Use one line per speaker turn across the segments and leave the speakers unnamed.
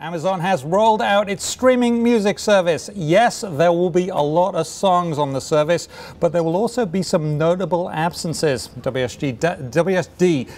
Amazon has rolled out its streaming music service. Yes, there will be a lot of songs on the service, but there will also be some notable absences. WSD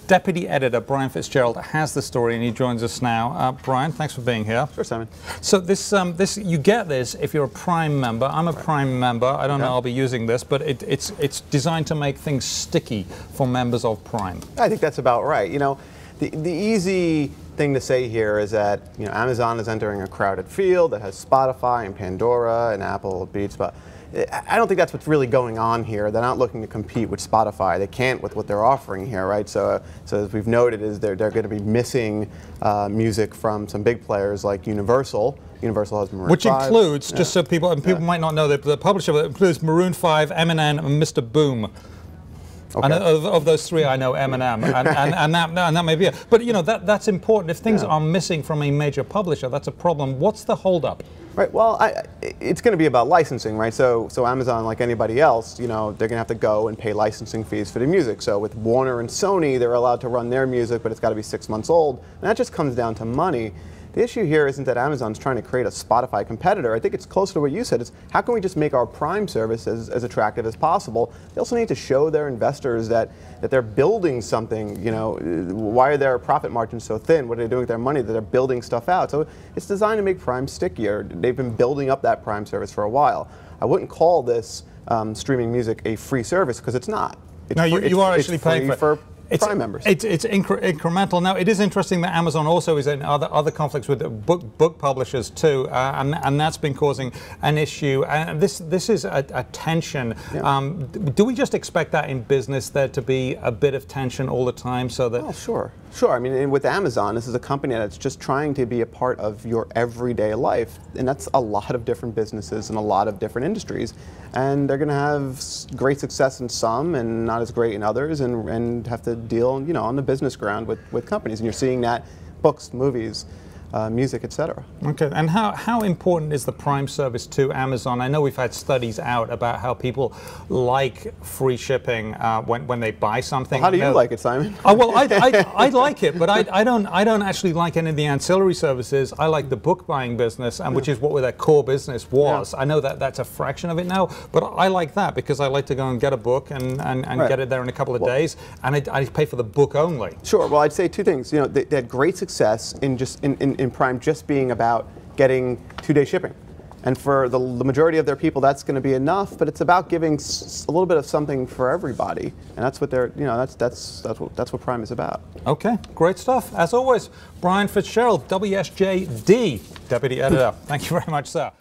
Deputy Editor Brian Fitzgerald has the story, and he joins us now. Brian, thanks for being here.
Sure, Simon.
So this you get this if you're a Prime member. I'm a Prime member. I don't know I'll be using this, but it's designed to make things sticky for members of Prime.
I think that's about right. You know, the easy thing to say here is that Amazon is entering a crowded field that has Spotify and Pandora and Apple Beats, but I don't think that's what's really going on here. They're not looking to compete with Spotify. They can't with what they're offering here, right? So as we've noted, is they're going to be missing music from some big players like Universal. Universal has Maroon 5.
Which includes, just so people might not know, the publisher includes Maroon 5, Eminem, and Mr. Boom. Okay. Of those three, I know Eminem, and that may be it. But that's important. If things are missing from a major publisher, that's a problem. What's the holdup?
Right. Well, it's going to be about licensing, right? So Amazon, like anybody else, they're going to have to go and pay licensing fees for the music. So with Warner and Sony, they're allowed to run their music, but it's got to be 6 months old, and that just comes down to money. The issue here isn't that Amazon's trying to create a Spotify competitor. I think it's closer to what you said. It's how can we just make our Prime service as attractive as possible? They also need to show their investors that they're building something. Why are their profit margins so thin? What are they doing with their money? That they're building stuff out. So it's designed to make Prime stickier. They've been building up that Prime service for a while. I wouldn't call this streaming music a free service because it's not.
No, you are actually paying
for Prime members.
It's incremental. Now, it is interesting that Amazon also is in other conflicts with book publishers too, and that's been causing an issue. And this is a tension. Yeah. Do we just expect that in business there to be a bit of tension all the time, so that?
Oh, sure. I mean, with Amazon, this is a company that's just trying to be a part of your everyday life, and that's a lot of different businesses and a lot of different industries, and they're going to have great success in some and not as great in others, and have to deal, on the business ground with companies, and you're seeing that books, movies, music, etc.
Okay, and how important is the Prime service to Amazon? I know we've had studies out about how people like free shipping when they buy something.
Well, how do you like it, Simon?
Well, I like it, but I don't actually like any of the ancillary services. I like the book buying business, and which is what their core business was. I know that that's a fraction of it now, but I like that because I like to go and get a book and get it there in a couple of days, and I pay for the book only.
Sure. Well, I'd say two things. They had great success in Prime just being about getting 2-day shipping, and for the majority of their people, that's going to be enough. But it's about giving a little bit of something for everybody, and that's what they're that's what Prime is about.
Okay, great stuff. As always, Brian Fitzgerald, WSJD Deputy Editor. Thank you very much, sir.